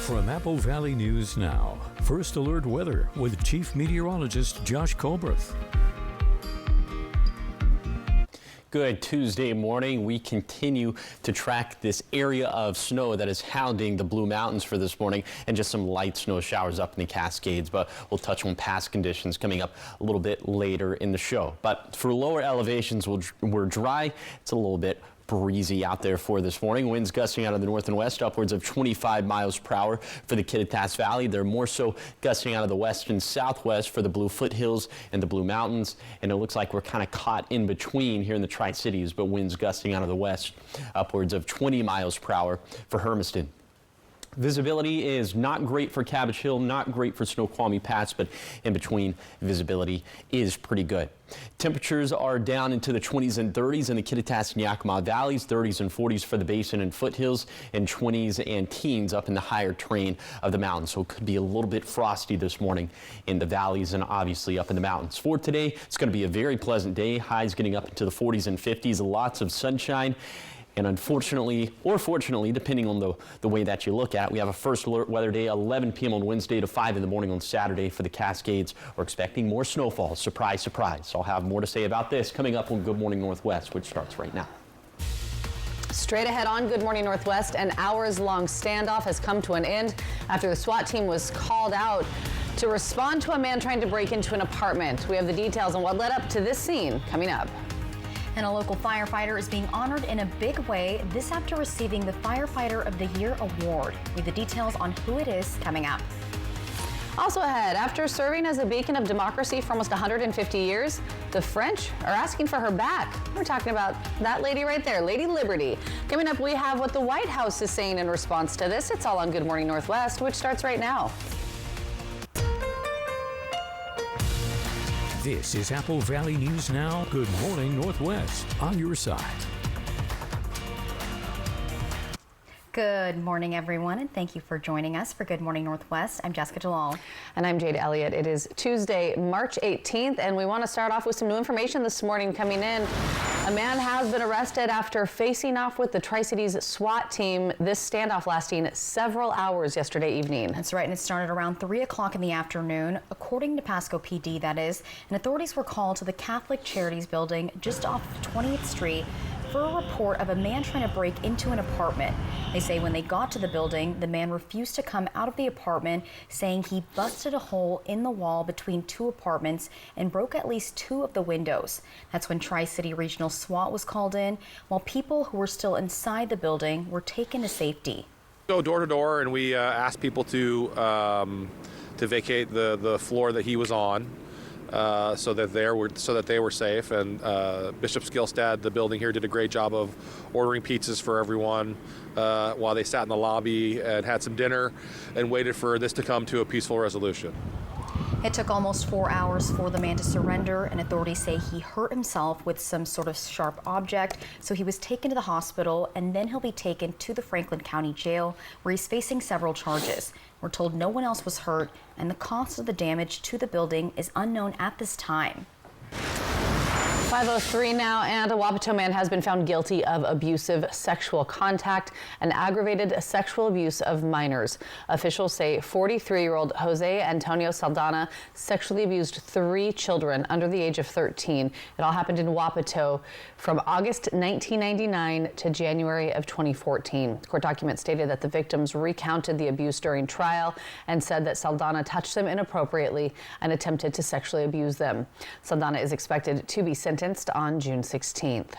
From Apple Valley News Now, First Alert Weather with Chief Meteorologist Josh Colbreth. Good Tuesday morning. We continue to track this area of snow that is hounding the Blue Mountains for this morning, and just some light snow showers up in the Cascades, but we'll touch on past conditions coming up a little bit later in the show. But for lower elevations, we're dry. It's a little bit breezy out there for this morning. Winds gusting out of the north and west upwards of 25 miles per hour for the Kittitas Valley. They're more so gusting out of the west and southwest for the Blue Foothills and the Blue Mountains. And it looks like we're kind of caught in between here in the Tri-Cities, but winds gusting out of the west upwards of 20 miles per hour for Hermiston. Visibility is not great for Cabbage Hill, not great for Snoqualmie Pass, but in between, visibility is pretty good. Temperatures are down into the 20s and 30s in the Kittitas and Yakima Valleys, 30s and 40s for the Basin and Foothills, and 20s and teens up in the higher terrain of the mountains. So it could be a little bit frosty this morning in the valleys and obviously up in the mountains. For today, it's going to be a very pleasant day. Highs getting up into the 40s and 50s, lots of sunshine. And unfortunately, or fortunately, depending on the way that you look at it, we have a first alert weather day, 11 p.m. on Wednesday to 5 in the morning on Saturday for the Cascades. We're expecting more snowfall. Surprise, surprise. I'll have more to say about this coming up on Good Morning Northwest, which starts right now. Straight ahead on Good Morning Northwest, an hours-long standoff has come to an end after the SWAT team was called out to respond to a man trying to break into an apartment. We have the details on what led up to this scene coming up. And a local firefighter is being honored in a big way, this after receiving the Firefighter of the Year award. With the details on who it is coming up. Also ahead, after serving as a beacon of democracy for almost 150 years, the French are asking for her back. We're talking about that lady right there, Lady Liberty. Coming up, we have what the White House is saying in response to this. It's all on Good Morning Northwest, which starts right now. This is Apple Valley News Now. Good Morning Northwest on your side. Good morning, everyone, and thank you for joining us for Good Morning Northwest. I'm Jessica Jalal. And I'm Jade Elliott. It is Tuesday, March 18th, and we want to start off with some new information this morning coming in. A man has been arrested after facing off with the Tri-Cities SWAT team, this standoff lasting several hours yesterday evening. That's right, and it started around 3 o'clock in the afternoon, according to Pasco PD, that is, and authorities were called to the Catholic Charities building just off 20th Street for a report of a man trying to break into an apartment. They say when they got to the building, the man refused to come out of the apartment, saying he busted a hole in the wall between two apartments and broke at least 2 of the windows. That's when Tri-City Regional SWAT was called in, while people who were still inside the building were taken to safety. Go door to door, and we asked people to vacate the floor that he was on. So that they were safe, and Bishop Skillstad, the building here, did a great job of ordering pizzas for everyone while they sat in the lobby and had some dinner and waited for this to come to a peaceful resolution. It took almost 4 hours for the man to surrender, and authorities say he hurt himself with some sort of sharp object, so he was taken to the hospital, and then he'll be taken to the Franklin County Jail, where he's facing several charges. We're told no one else was hurt, and the cost of the damage to the building is unknown at this time. 5:03 now, and a Wapato man has been found guilty of abusive sexual contact and aggravated sexual abuse of minors. Officials say 43-year-old Jose Antonio Saldana sexually abused 3 children under the age of 13. It all happened in Wapato from August 1999 to January of 2014. Court documents stated that the victims recounted the abuse during trial and said that Saldana touched them inappropriately and attempted to sexually abuse them. Saldana is expected to be sentenced on June 16th.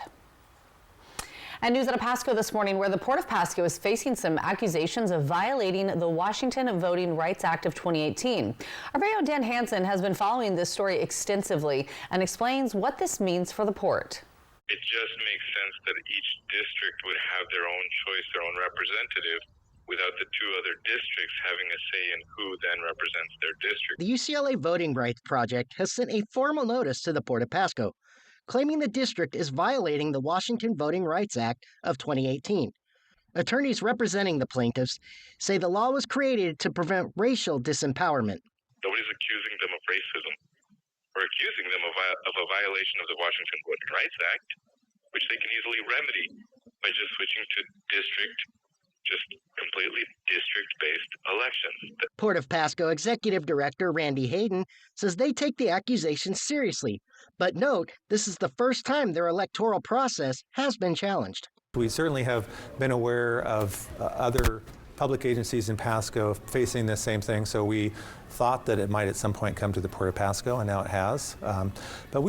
And news out of Pasco this morning, where the Port of Pasco is facing some accusations of violating the Washington Voting Rights Act of 2018. Our very own Dan Hansen has been following this story extensively and explains what this means for the port. It just makes sense that each district would have their own choice, their own representative, without the 2 other districts having a say in who then represents their district. The UCLA Voting Rights Project has sent a formal notice to the Port of Pasco, claiming the district is violating the Washington Voting Rights Act of 2018. Attorneys representing the plaintiffs say the law was created to prevent racial disempowerment. Nobody's accusing them of racism. We're accusing them of a violation of the Washington Voting Rights Act, which they can easily remedy by just switching to district just completely district-based elections. Port of Pasco Executive Director Randy Hayden says they take the accusations seriously, but note this is the first time their electoral process has been challenged. We certainly have been aware of other public agencies in Pasco facing the same thing, so we thought that it might at some point come to the Port of Pasco, and now it has. The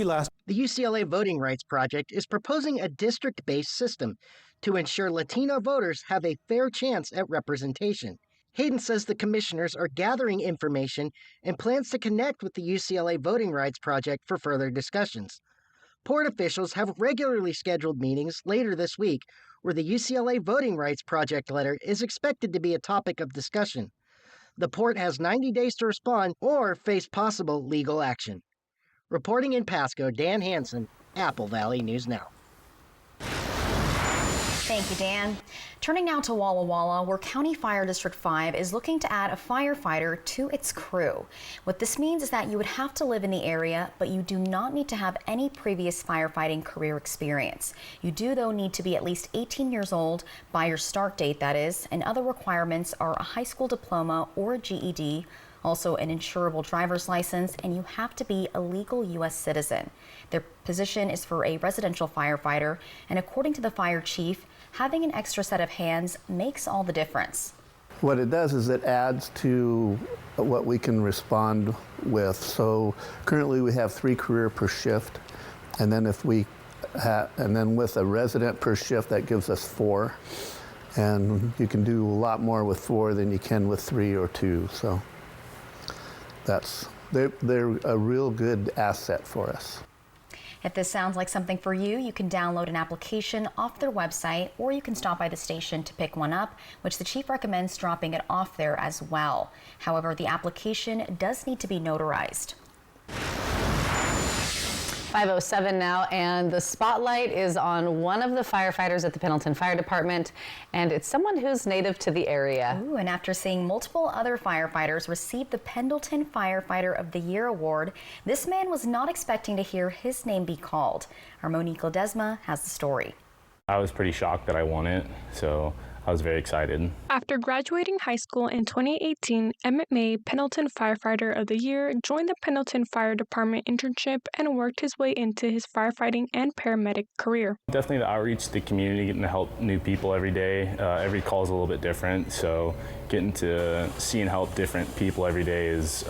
UCLA Voting Rights Project is proposing a district-based system to ensure Latino voters have a fair chance at representation. Hayden says the commissioners are gathering information and plans to connect with the UCLA Voting Rights Project for further discussions. Port officials have regularly scheduled meetings later this week where the UCLA Voting Rights Project letter is expected to be a topic of discussion. The port has 90 days to respond or face possible legal action. Reporting in Pasco, Dan Hansen, Apple Valley News Now. Thank you, Dan. Turning now to Walla Walla, where County Fire District 5 is looking to add a firefighter to its crew. What this means is that you would have to live in the area, but you do not need to have any previous firefighting career experience. You do, though, need to be at least 18 years old by your start date, that is, and other requirements are a high school diploma or a GED, also an insurable driver's license, and you have to be a legal U.S. citizen. Their position is for a residential firefighter, and according to the fire chief, having an extra set of hands makes all the difference. What it does is it adds to what we can respond with. So currently we have 3 career per shift, and then with a resident per shift, that gives us 4. And you can do a lot more with 4 than you can with 3 or 2. So they're a real good asset for us. If this sounds like something for you, you can download an application off their website, or you can stop by the station to pick one up, which the chief recommends dropping it off there as well. However, the application does need to be notarized. 5:07 now, and the spotlight is on one of the firefighters at the Pendleton Fire Department, and it's someone who's native to the area. Ooh, and after seeing multiple other firefighters receive the Pendleton Firefighter of the Year award, this man was not expecting to hear his name be called. Our Monique Ledesma has the story. I was pretty shocked that I won it, so I was very excited. After graduating high school in 2018, Emmett May, Pendleton Firefighter of the Year, joined the Pendleton Fire Department internship and worked his way into his firefighting and paramedic career. Definitely the outreach to the community, getting to help new people every day. Every call is a little bit different, so getting to see and help different people every day is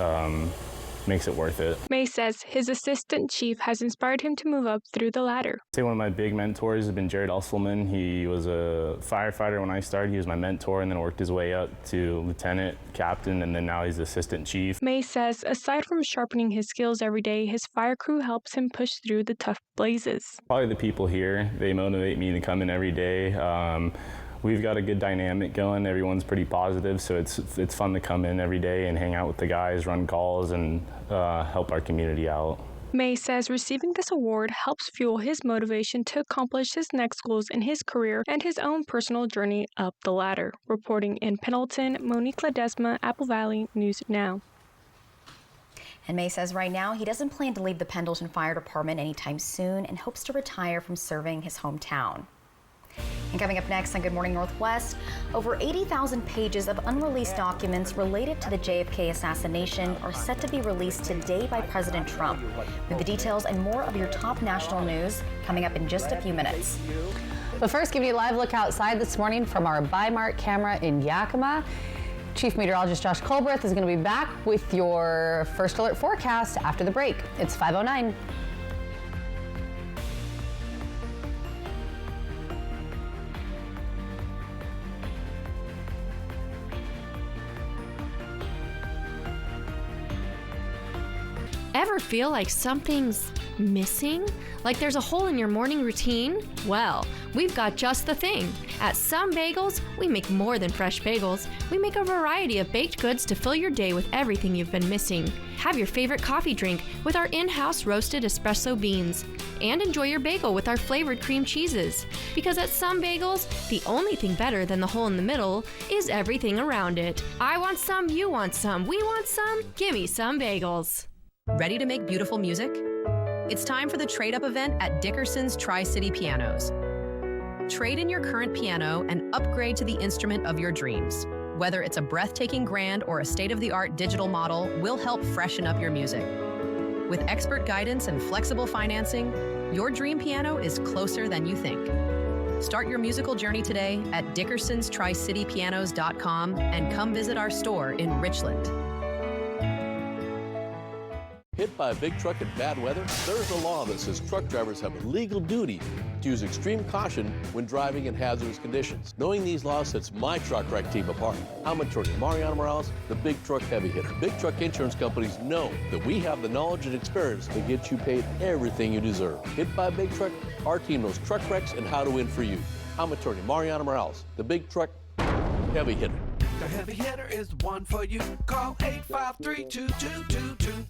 makes it worth it. May says his assistant chief has inspired him to move up through the ladder. I'd say one of my big mentors has been Jared Usselman. He was a firefighter when I started. He was my mentor and then worked his way up to lieutenant, captain, and then now he's assistant chief. May says aside from sharpening his skills every day, his fire crew helps him push through the tough blazes. Probably the people here, they motivate me to come in every day. We've got a good dynamic going. Everyone's pretty positive, so it's fun to come in every day and hang out with the guys, run calls, and help our community out. May says receiving this award helps fuel his motivation to accomplish his next goals in his career and his own personal journey up the ladder. Reporting in Pendleton, Monique Ledesma, Apple Valley News Now. And May says right now he doesn't plan to leave the Pendleton Fire Department anytime soon and hopes to retire from serving his hometown. And coming up next on Good Morning Northwest, over 80,000 pages of unreleased documents related to the JFK assassination are set to be released today by President Trump. With the details and more of your top national news coming up in just a few minutes. But first, giving you a live look outside this morning from our Bi-Mart camera in Yakima. Chief Meteorologist Josh Colbreth is going to be back with your first alert forecast after the break. It's 5:09. Ever feel like something's missing? Like there's a hole in your morning routine? Well, we've got just the thing. At Some Bagels, we make more than fresh bagels. We make a variety of baked goods to fill your day with everything you've been missing. Have your favorite coffee drink with our in-house roasted espresso beans. And enjoy your bagel with our flavored cream cheeses. Because at Some Bagels, the only thing better than the hole in the middle is everything around it. I want some, you want some, we want some. Gimme Some Bagels. Ready to make beautiful music? It's time for the trade-up event at Dickerson's Tri-City Pianos. Trade in your current piano and upgrade to the instrument of your dreams. Whether it's a breathtaking grand or a state-of-the-art digital model, we'll help freshen up your music. With expert guidance and flexible financing, your dream piano is closer than you think. Start your musical journey today at Dickerson'sTriCityPianos.com and come visit our store in Richland. Hit by a big truck in bad weather? There's a law that says truck drivers have a legal duty to use extreme caution when driving in hazardous conditions. Knowing these laws sets my truck wreck team apart. I'm attorney Mariano Morales, the Big Truck Heavy Hitter. Big truck insurance companies know that we have the knowledge and experience to get you paid everything you deserve. Hit by a big truck, our team knows truck wrecks and how to win for you. I'm attorney Mariano Morales, the Big Truck Heavy Hitter. The Heavy Hitter is the one for you. Call 853-2222.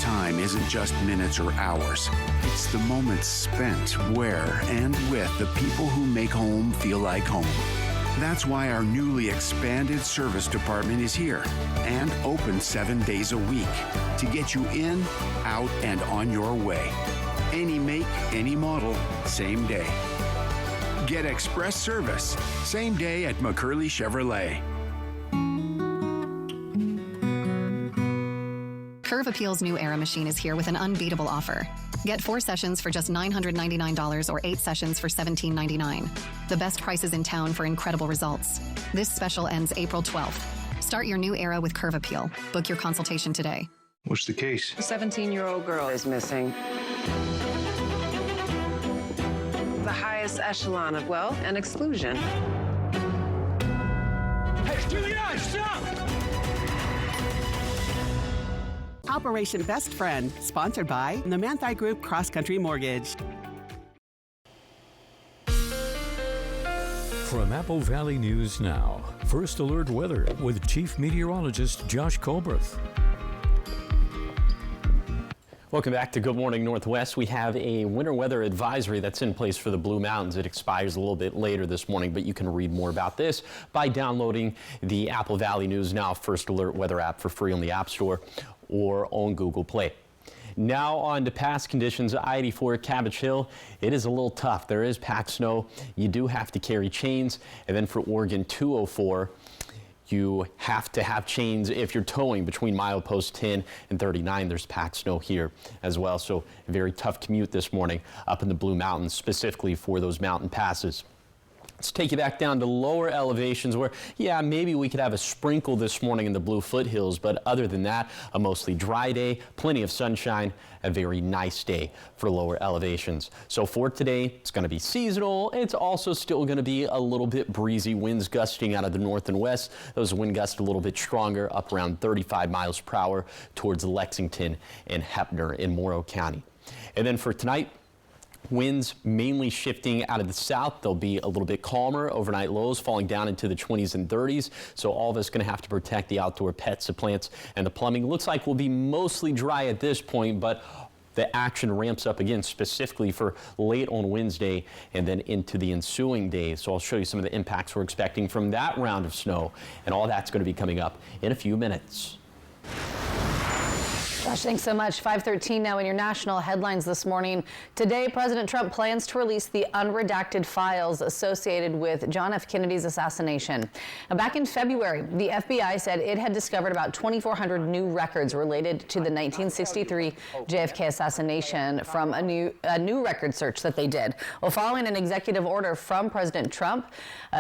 Time isn't just minutes or hours. It's the moments spent where and with the people who make home feel like home. That's why our newly expanded service department is here and open 7 days a week to get you in, out, and on your way. Any make, any model, same day. Get express service, same day at McCurley Chevrolet. Curve Appeal's new Era machine is here with an unbeatable offer. Get 4 sessions for just $999 or 8 sessions for $1799. The best prices in town for incredible results. This special ends April 12th. Start your new era with Curve Appeal. Book your consultation today. What's the case? A 17-year-old girl is missing. The highest echelon of wealth and exclusion. Hey, Julia, stop! Operation Best Friend, sponsored by the Manthei Group Cross Country Mortgage. From Apple Valley News Now, First Alert Weather with Chief Meteorologist Josh Colbreth. Welcome back to Good Morning Northwest. We have a winter weather advisory that's in place for the Blue Mountains. It expires a little bit later this morning, but you can read more about this by downloading the Apple Valley News Now First Alert Weather app for free on the App Store or on Google Play. Now on to past conditions. I-84 Cabbage Hill, it is a little tough. There is packed snow. You do have to carry chains. And then for Oregon 204, you have to have chains if you're towing between milepost 10 and 39. There's packed snow here as well. So a very tough commute this morning up in the Blue Mountains, specifically for those mountain passes. Let's take you back down to lower elevations where, yeah, maybe we could have a sprinkle this morning in the Blue Foothills, but other than that, a mostly dry day, plenty of sunshine, a very nice day for lower elevations. So for today, it's going to be seasonal. It's also still going to be a little bit breezy, winds gusting out of the north and west. Those wind gusts a little bit stronger, up around 35 miles per hour towards Lexington and Heppner in Morrow County. And then for tonight, winds mainly shifting out of the south. They'll be a little bit calmer. Overnight lows falling down into the 20s and 30s. So all of us going to have to protect the outdoor pets, the plants, and the plumbing. Looks like we'll be mostly dry at this point, but the action ramps up again, specifically for late on Wednesday and then into the ensuing days. So I'll show you some of the impacts we're expecting from that round of snow, and all that's going to be coming up in a few minutes. Josh, thanks so much. 5:13 now in your national headlines this morning. Today, President Trump plans to release the unredacted files associated with John F. Kennedy's assassination. Now, back in February, the FBI said it had discovered about 2,400 new records related to the 1963 JFK assassination from a new record search that they did. Well, following an executive order from President Trump,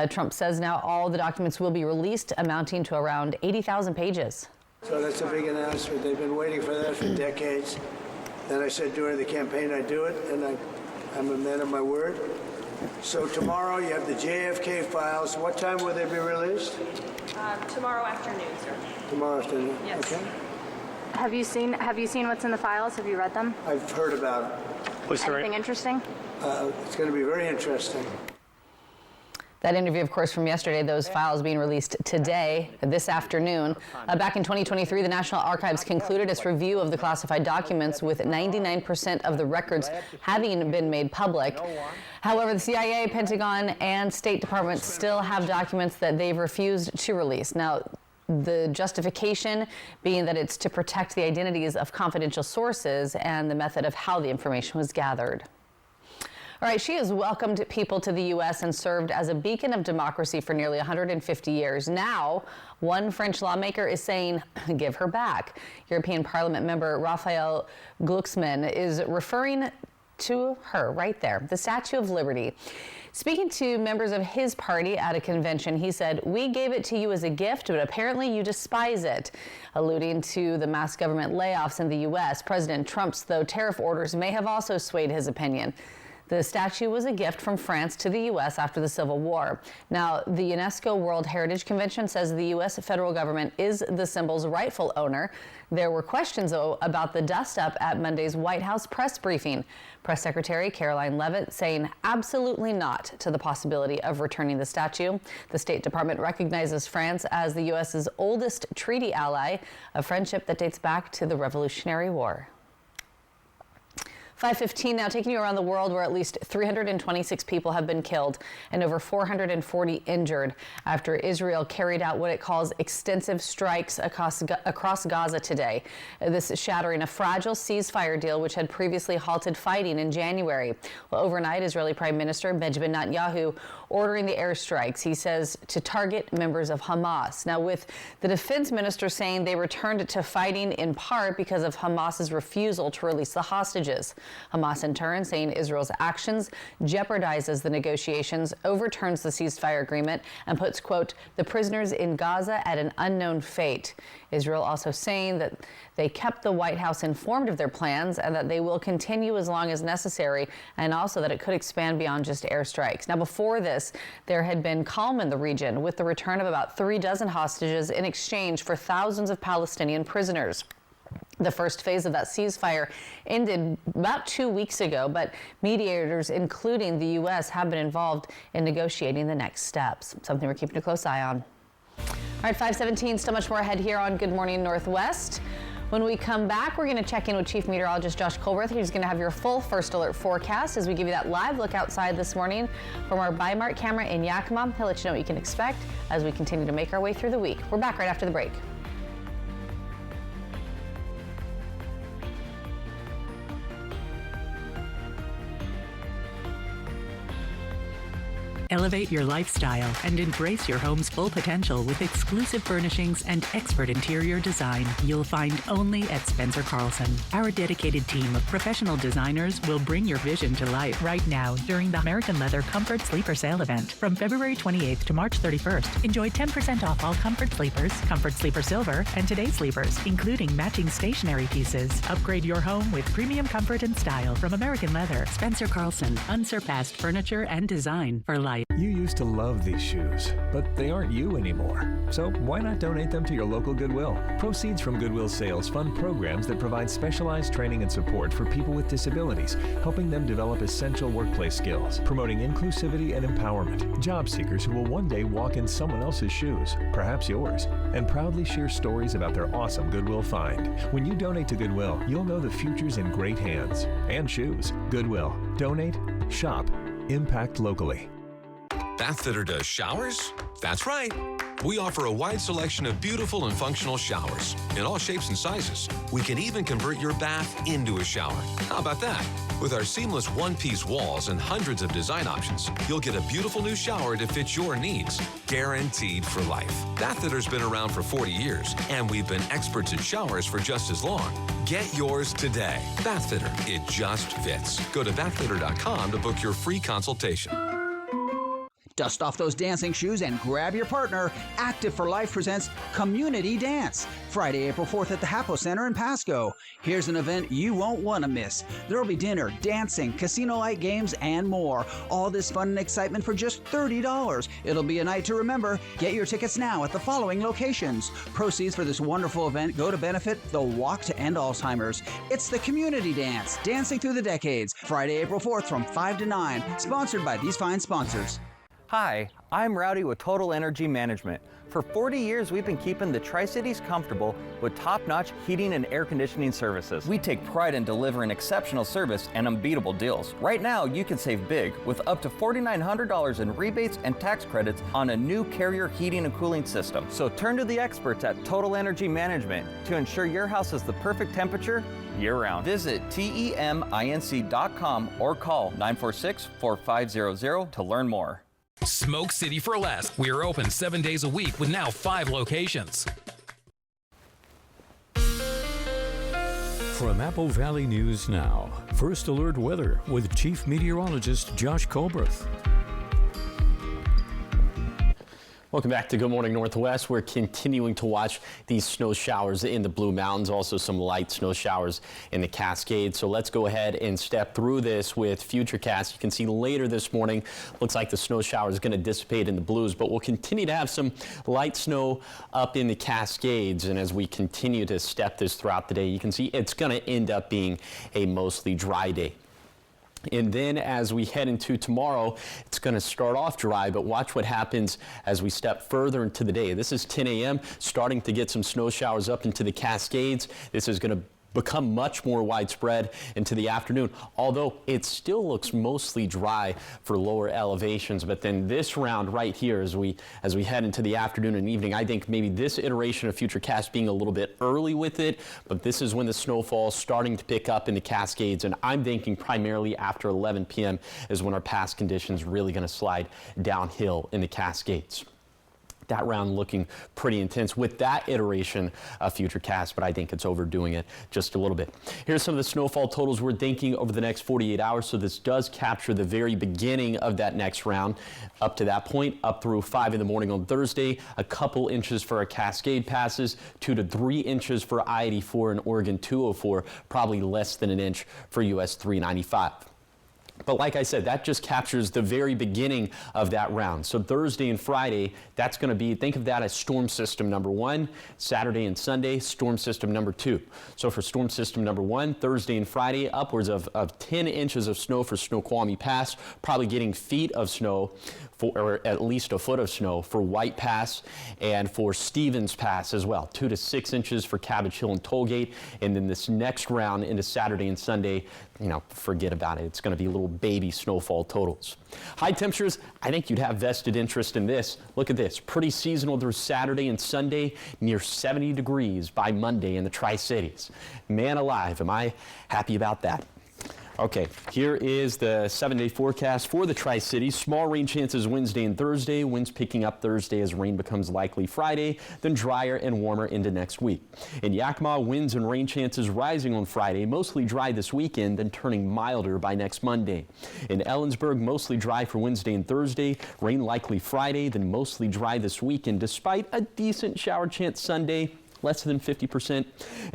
Trump says now all the documents will be released, amounting to around 80,000 pages. So that's a big announcement. They've been waiting for that for decades. Then I said during the campaign I'd do it, and I'm a man of my word. So tomorrow you have the JFK files. What time will they be released? Tomorrow afternoon, sir. Tomorrow afternoon. Yes. Okay. Have you seen what's in the files? Have you read them? I've heard about it. Anything interesting? It's going to be very interesting. That interview, of course, from yesterday, those files being released today, this afternoon. Back in 2023, the National Archives concluded its review of the classified documents with 99% of the records having been made public. However, the CIA, Pentagon, and State Department still have documents that they've refused to release. Now, the justification being that it's to protect the identities of confidential sources and the method of how the information was gathered. All right, she has welcomed people to the U.S. and served as a beacon of democracy for nearly 150 years. Now, one French lawmaker is saying, give her back. European Parliament member Raphael Glucksmann is referring to her right there, the Statue of Liberty. Speaking to members of his party at a convention, he said, "We gave it to you as a gift, but apparently you despise it," alluding to the mass government layoffs in the U.S. President Trump's, though, tariff orders may have also swayed his opinion. The statue was a gift from France to the U.S. after the Civil War. Now, the UNESCO World Heritage Convention says the U.S. federal government is the symbol's rightful owner. There were questions, though, about the dust-up at Monday's White House press briefing. Press Secretary Caroline Leavitt saying absolutely not to the possibility of returning the statue. The State Department recognizes France as the U.S.'s oldest treaty ally, a friendship that dates back to the Revolutionary War. 5:15 now, taking you around the world, where at least 326 people have been killed and over 440 injured after Israel carried out what it calls extensive strikes across Gaza today. This is shattering a fragile ceasefire deal which had previously halted fighting in January. Well, overnight, Israeli Prime Minister Benjamin Netanyahu ordering the airstrikes, he says, to target members of Hamas. Now, with the defense minister saying they returned to fighting in part because of Hamas's refusal to release the hostages. Hamas, in turn, saying Israel's actions jeopardizes the negotiations, overturns the ceasefire agreement, and puts, quote, the prisoners in Gaza at an unknown fate. Israel also saying that they kept the White House informed of their plans and that they will continue as long as necessary, and also that it could expand beyond just airstrikes. Now, before this, there had been calm in the region with the return of about 36 hostages in exchange for thousands of Palestinian prisoners. The first phase of that ceasefire ended about 2 weeks ago, but mediators, including the U.S., have been involved in negotiating the next steps, something we're keeping a close eye on. All right, 5:17, still much more ahead here on Good Morning Northwest. When we come back, we're going to check in with Chief Meteorologist Josh Colworth, who's going to have your full First Alert forecast as we give you that live look outside this morning from our Bi-Mart camera in Yakima. He'll let you know what you can expect as we continue to make our way through the week. We're back right after the break. Elevate your lifestyle and embrace your home's full potential with exclusive furnishings and expert interior design you'll find only at Spencer Carlson. Our dedicated team of professional designers will bring your vision to life right now during the American Leather Comfort Sleeper Sale event from February 28th to March 31st. Enjoy 10% off all Comfort Sleepers, Comfort Sleeper Silver, and Today's Sleepers, including matching stationery pieces. Upgrade your home with premium comfort and style from American Leather. Spencer Carlson, unsurpassed furniture and design for life. You used to love these shoes, but they aren't you anymore. So why not donate them to your local Goodwill? Proceeds from Goodwill sales fund programs that provide specialized training and support for people with disabilities, helping them develop essential workplace skills, promoting inclusivity and empowerment. Job seekers who will one day walk in someone else's shoes, perhaps yours, and proudly share stories about their awesome Goodwill find. When you donate to Goodwill, you'll know the future's in great hands. And shoes. Goodwill. Donate, shop, impact locally. Bathfitter does showers? That's right. We offer a wide selection of beautiful and functional showers in all shapes and sizes. We can even convert your bath into a shower. How about that? With our seamless one-piece walls and hundreds of design options, you'll get a beautiful new shower to fit your needs, guaranteed for life. Bathfitter's been around for 40 years, and we've been experts at showers for just as long. Get yours today. Bathfitter, it just fits. Go to bathfitter.com to book your free consultation. Dust off those dancing shoes and grab your partner. Active for Life presents Community Dance, Friday, April 4th at the Hapo Center in Pasco. Here's an event you won't want to miss. There'll be dinner, dancing, casino-like games, and more. All this fun and excitement for just $30. It'll be a night to remember. Get your tickets now at the following locations. Proceeds for this wonderful event go to benefit the Walk to End Alzheimer's. It's the Community Dance, Dancing Through the Decades, Friday, April 4th from 5 to 9. Sponsored by these fine sponsors. Hi, I'm Rowdy with Total Energy Management. For 40 years, we've been keeping the Tri-Cities comfortable with top-notch heating and air conditioning services. We take pride in delivering exceptional service and unbeatable deals. Right now, you can save big with up to $4,900 in rebates and tax credits on a new Carrier heating and cooling system. So turn to the experts at Total Energy Management to ensure your house has the perfect temperature year-round. Visit TEMINC.com or call 946-4500 to learn more. Smoke City for Less. We are open 7 days a week with now 5 locations. From Apple Valley News Now, First Alert Weather with Chief Meteorologist Josh Colberth. Welcome back to Good Morning Northwest. We're continuing to watch these snow showers in the Blue Mountains, also some light snow showers in the Cascades. So let's go ahead and step through this with Futurecast. You can see later this morning, looks like the snow shower is going to dissipate in the Blues, but we'll continue to have some light snow up in the Cascades. And as we continue to step this throughout the day, you can see it's going to end up being a mostly dry day. And then as we head into tomorrow, it's going to start off dry, but watch what happens as we step further into the day. This is 10 a.m., starting to get some snow showers up into the Cascades. This is going to become much more widespread into the afternoon, although it still looks mostly dry for lower elevations. But then this round right here, as we head into the afternoon and evening, I think maybe this iteration of Futurecast being a little bit early with it, but this is when the snowfall is starting to pick up in the Cascades, and I'm thinking primarily after 11 p.m. is when our past conditions really going to slide downhill in the Cascades. That round looking pretty intense with that iteration of Futurecast, but I think it's overdoing it just a little bit. Here's some of the snowfall totals we're thinking over the next 48 hours. So this does capture the very beginning of that next round. Up to that point, up through 5 in the morning on Thursday, a couple inches for our Cascade passes, 2 to 3 inches for I-84 and Oregon 204, probably less than an inch for US 395. But like I said, that just captures the very beginning of that round. So Thursday and Friday, that's going to be, think of that as storm system number 1. Saturday and Sunday, storm system number 2. So for storm system number 1, Thursday and Friday, upwards of 10 inches of snow for Snoqualmie Pass, probably getting feet of snow, or at least a foot of snow for White Pass and for Stevens Pass as well. 2 to 6 inches for Cabbage Hill and Tollgate. And then this next round into Saturday and Sunday, you know, forget about it. It's going to be little baby snowfall totals. High temperatures, I think you'd have vested interest in this. Look at this, pretty seasonal through Saturday and Sunday, near 70 degrees by Monday in the Tri-Cities. Man alive, am I happy about that. Okay, here is the 7-day forecast for the Tri-Cities. Small rain chances Wednesday and Thursday. Winds picking up Thursday as rain becomes likely Friday, then drier and warmer into next week. In Yakima, winds and rain chances rising on Friday, mostly dry this weekend, then turning milder by next Monday. In Ellensburg, mostly dry for Wednesday and Thursday. Rain likely Friday, then mostly dry this weekend, despite a decent shower chance Sunday. Less than 50%.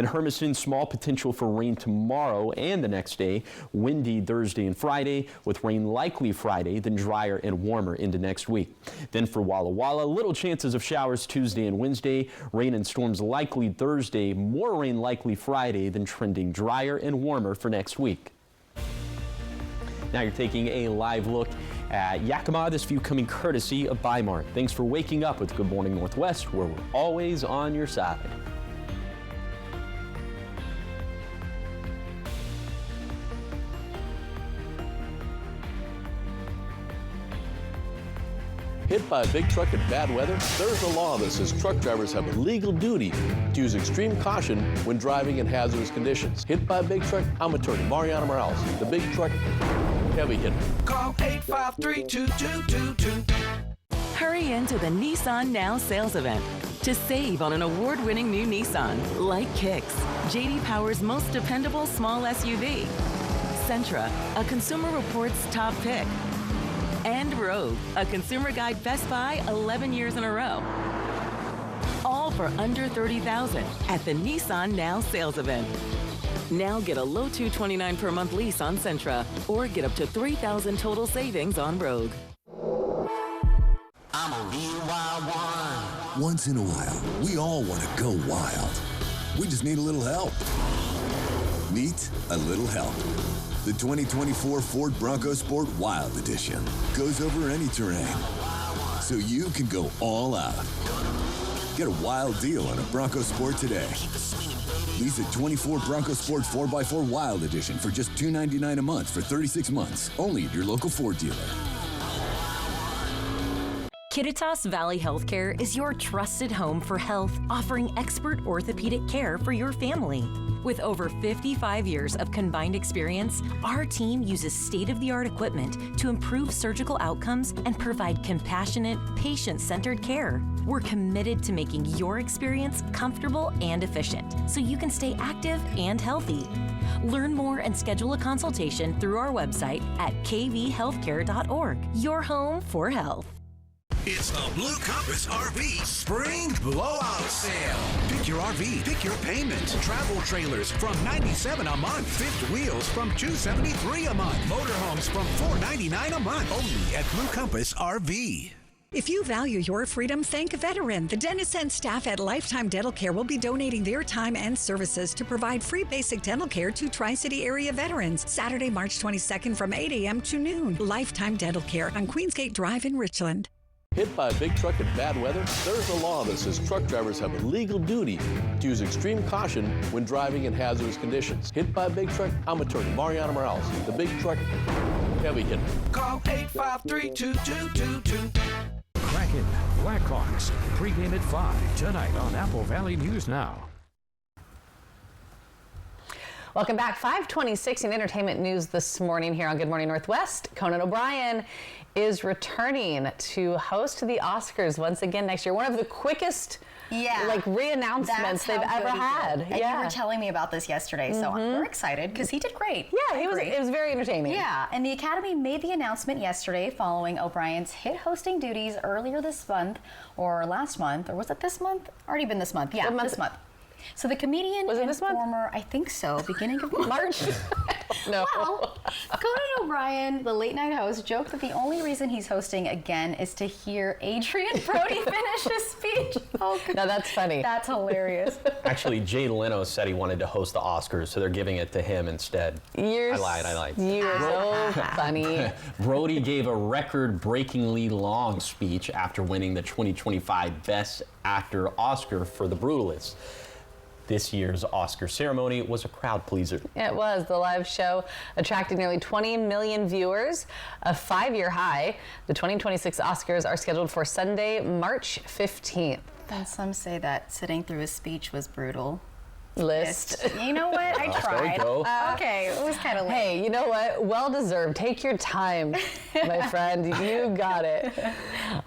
In Hermiston, small potential for rain tomorrow and the next day. Windy Thursday and Friday, with rain likely Friday, then drier and warmer into next week. Then for Walla Walla, little chances of showers Tuesday and Wednesday. Rain and storms likely Thursday, more rain likely Friday, then trending drier and warmer for next week. Now you're taking a live look at Yakima, this view coming courtesy of Bi-Mart. Thanks for waking up with Good Morning Northwest, where we're always on your side. Hit by a big truck in bad weather? There's a law that says truck drivers have a legal duty to use extreme caution when driving in hazardous conditions. Hit by a big truck? I'm attorney Mariano Morales, the big truck heavy hitter. Call 853-2222. Hurry into the Nissan Now sales event to save on an award-winning new Nissan like Kicks, J.D. Power's most dependable small SUV, Sentra, a Consumer Reports top pick, and Rogue, a Consumer Guide Best Buy 11 years in a row. All for under $30,000 at the Nissan Now sales event. Now get a low $229 per month lease on Sentra, or get up to $3,000 total savings on Rogue. I'm a real wild one. Once in a while, we all want to go wild. We just need a little help. Meet a little help. The 2024 Ford Bronco Sport Wild Edition goes over any terrain. so you can go all out. Get a wild deal on a Bronco Sport today. Lease a 24 Bronco Sport 4x4 Wild Edition for just $299 a month for 36 months, only at your local Ford dealer. Kittitas Valley Healthcare is your trusted home for health, offering expert orthopedic care for your family. With over 55 years of combined experience, our team uses state-of-the-art equipment to improve surgical outcomes and provide compassionate, patient-centered care. We're committed to making your experience comfortable and efficient, so you can stay active and healthy. Learn more and schedule a consultation through our website at kvhealthcare.org. Your home for health. It's the Blue Compass RV Spring Blowout Sale. Pick your RV, pick your payment. Travel trailers from $97 a month. Fifth wheels from $273 a month. Motorhomes from $499 a month. Only at Blue Compass RV. If you value your freedom, thank a veteran. The dentists and staff at Lifetime Dental Care will be donating their time and services to provide free basic dental care to Tri-City area veterans. Saturday, March 22nd from 8 a.m. to noon. Lifetime Dental Care on Queensgate Drive in Richland. Hit by a big truck in bad weather? There's a law that says truck drivers have a legal duty to use extreme caution when driving in hazardous conditions. Hit by a big truck? I'm attorney Mariana Morales, the big truck heavy hitter. Call 853-2222. Kraken, Blackhawks, pregame at 5 tonight on Apple Valley News Now. Welcome back. 5:26 in entertainment news this morning here on Good Morning Northwest. Conan O'Brien is returning to host the Oscars once again next year. One of the quickest re-announcements they've ever had. And you were telling me about this yesterday, so we're excited because he did great. Yeah, it was very entertaining. Yeah, and the Academy made the announcement yesterday following O'Brien's hit hosting duties earlier this month, or last month, or was it this month? Already been this month. Yeah, this month. So the comedian and former, I think so, beginning of March. No. Well, Conan O'Brien, the late night host, joked that the only reason he's hosting again is to hear Adrian Brody finish his speech. Oh, no, that's funny. That's hilarious. Actually, Jay Leno said he wanted to host the Oscars, so they're giving it to him instead. I lied. You're so funny. Brody gave a record-breakingly long speech after winning the 2025 Best Actor Oscar for The Brutalist. This year's Oscar ceremony was a crowd pleaser. It was. The live show attracted nearly 20 million viewers, a 5-year high. The 2026 Oscars are scheduled for Sunday, March 15th. And some say that sitting through his speech was brutal. List. You know what? I tried. Okay, it was kind of late. Hey, you know what? Well deserved. Take your time, my friend. You got it.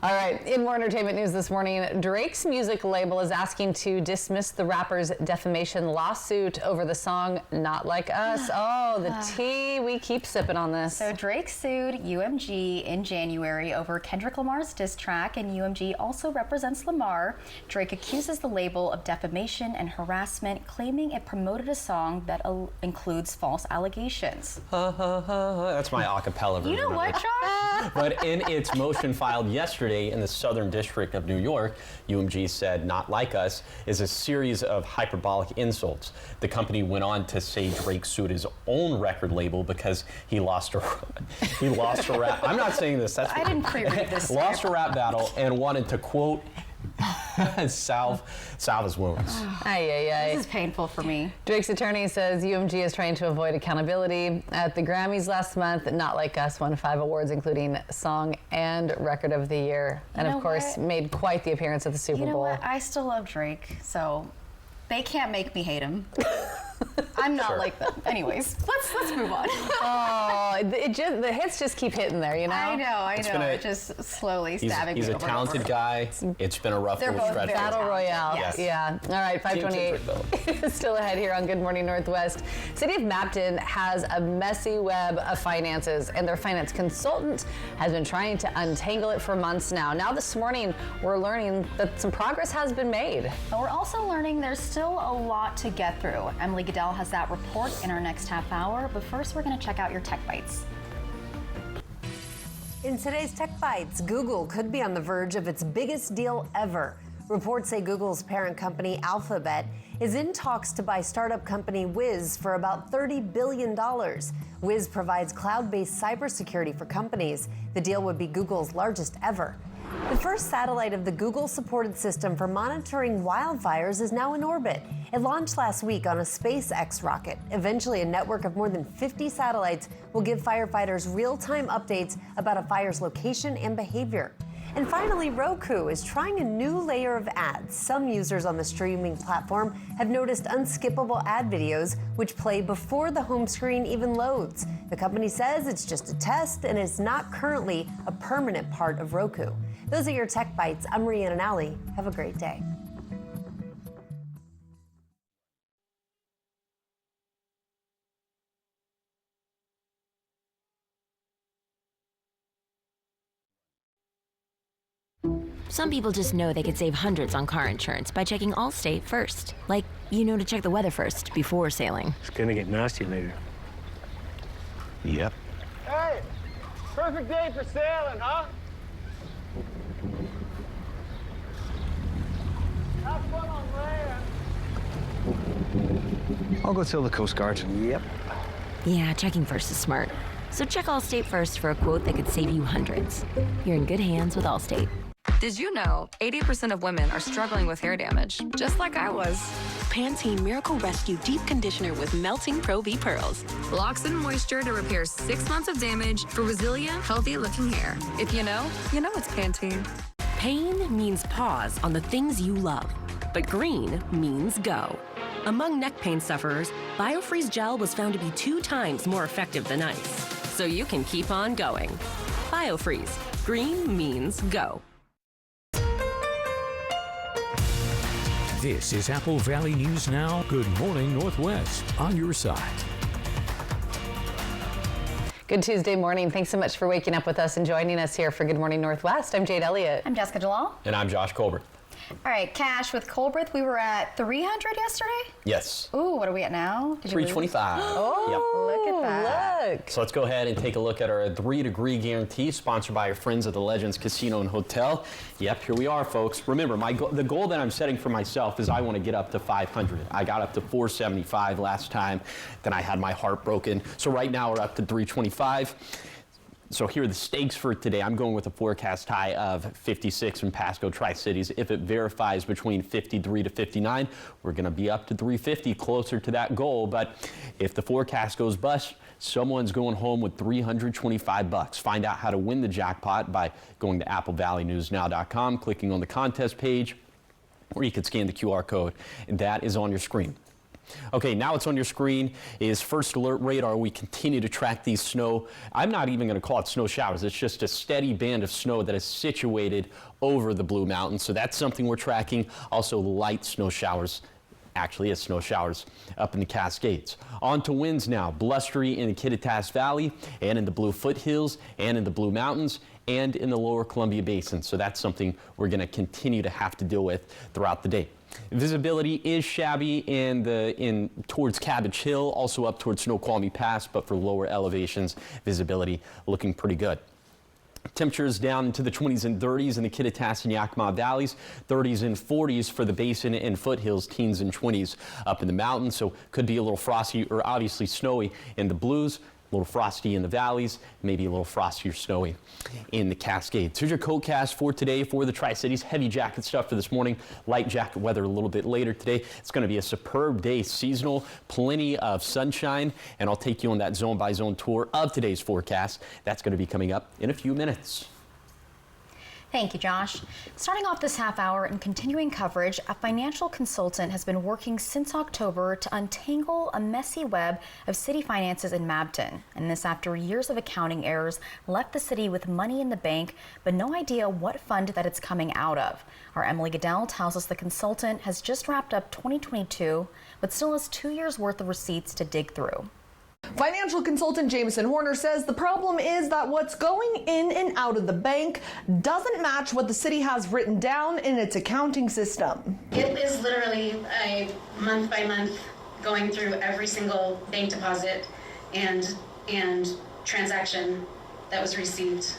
All right, in more entertainment news this morning, Drake's music label is asking to dismiss the rapper's defamation lawsuit over the song Not Like Us. Oh, the tea. We keep sipping on this. So Drake sued UMG in January over Kendrick Lamar's diss track, and UMG also represents Lamar. Drake accuses the label of defamation and harassment, claiming it promoted a song that includes false allegations. That's my a cappella version. You know what, Josh? But in its motion filed yesterday in the Southern District of New York, UMG said Not Like Us is a series of hyperbolic insults. The company went on to say Drake sued his own record label because he lost a rap. I'm not saying this. That's I didn't pre-read this. Lost a rap battle and wanted to quote salve his wounds. This is painful for me. Drake's attorney says UMG is trying to avoid accountability. At the Grammys last month, Not Like Us won 5 awards, including Song and Record of the Year, and of course made quite the appearance at the Super Bowl. You know what? I still love Drake, so they can't make me hate him. I'm not like them. Anyways, let's move on. Oh, the hits just keep hitting there, you know? I know. It just slowly stabbing me. He's a talented guy. It's been a rough little stretch. Battle Royale. Yes. Yeah. All right, 5:28. Still ahead here on Good Morning Northwest. City of Mapton has a messy web of finances, and their finance consultant has been trying to untangle it for months now. Now this morning, we're learning that some progress has been made. But we're also learning there's still a lot to get through. Emily Goodell has that report in our next half hour, but first we're going to check out your Tech Bites. In today's Tech Bites, Google could be on the verge of its biggest deal ever. Reports say Google's parent company, Alphabet, is in talks to buy startup company Wiz for about $30 billion. Wiz provides cloud-based cybersecurity for companies. The deal would be Google's largest ever. The first satellite of the Google-supported system for monitoring wildfires is now in orbit. It launched last week on a SpaceX rocket. Eventually, a network of more than 50 satellites will give firefighters real-time updates about a fire's location and behavior. And finally, Roku is trying a new layer of ads. Some users on the streaming platform have noticed unskippable ad videos, which play before the home screen even loads. The company says it's just a test and is not currently a permanent part of Roku. Those are your Tech Bites. I'm Rhiannon Alley. Have a great day. Some people just know they could save hundreds on car insurance by checking Allstate first. Like, to check the weather first before sailing. It's gonna get nasty later. Yep. Hey, perfect day for sailing, huh? Have fun on land. I'll go tell the Coast Guard. Yep. Yeah, checking first is smart. So check Allstate first for a quote that could save you hundreds. You're in good hands with Allstate. Did you know 80% of women are struggling with hair damage, just like I was? Pantene Miracle Rescue Deep Conditioner with Melting Pro V Pearls. Locks in moisture to repair 6 months of damage for resilient, healthy-looking hair. If you know it's Pantene. Pain means pause on the things you love, but green means go. Among neck pain sufferers, BioFreeze Gel was found to be 2 times more effective than ice. So you can keep on going. BioFreeze. Green means go. This is Apple Valley News Now. Good morning, Northwest. On your side. Good Tuesday morning. Thanks so much for waking up with us and joining us here for Good Morning Northwest. I'm Jade Elliott. I'm Jessica Jalal. And I'm Josh Colbert. All right, cash with Colbert, we were at 300 yesterday? Yes. Ooh, what are we at now? 325. Oh, look at that. Look. So let's go ahead and take a look at our 3-degree guarantee sponsored by our friends at the Legends Casino and Hotel. Yep, here we are, folks. Remember, the goal that I'm setting for myself is I want to get up to 500. I got up to 475 last time. Then I had my heart broken. So right now we're up to 325. So here are the stakes for today. I'm going with a forecast high of 56 in Pasco Tri-Cities. If it verifies between 53 to 59, we're going to be up to 350, closer to that goal. But if the forecast goes bust, someone's going home with $325. Find out how to win the jackpot by going to applevalleynewsnow.com, clicking on the contest page, or you could scan the QR code, and that is on your screen. Okay, now what's on your screen is First Alert Radar. We continue to track these snow. I'm not even going to call it snow showers. It's just a steady band of snow that is situated over the Blue Mountains. So that's something we're tracking. Also light snow showers. Actually, it's snow showers up in the Cascades. On to winds now. Blustery in the Kittitas Valley and in the Blue Foothills and in the Blue Mountains and in the Lower Columbia Basin. So that's something we're going to continue to have to deal with throughout the day. Visibility is shabby towards Cabbage Hill, also up towards Snoqualmie Pass, but for lower elevations, visibility looking pretty good. Temperatures down into the 20s and 30s in the Kittitas and Yakima Valleys, 30s and 40s for the basin and foothills, teens and 20s up in the mountains. So could be a little frosty or obviously snowy in the Blues. A little frosty in the valleys, maybe a little frosty or snowy in the Cascades. Here's your coatcast for today for the Tri-Cities. Heavy jacket stuff for this morning. Light jacket weather a little bit later today. It's going to be a superb day, seasonal, plenty of sunshine, and I'll take you on that zone-by-zone tour of today's forecast. That's going to be coming up in a few minutes. Thank you, Josh. Starting off this half hour and continuing coverage, a financial consultant has been working since October to untangle a messy web of city finances in Mabton. And this after years of accounting errors left the city with money in the bank, but no idea what fund that it's coming out of. Our Emily Goodell tells us the consultant has just wrapped up 2022, but still has 2 years worth of receipts to dig through. Financial consultant Jameson Horner says the problem is that what's going in and out of the bank doesn't match what the city has written down in its accounting system. It is literally a month by month going through every single bank deposit and transaction that was received.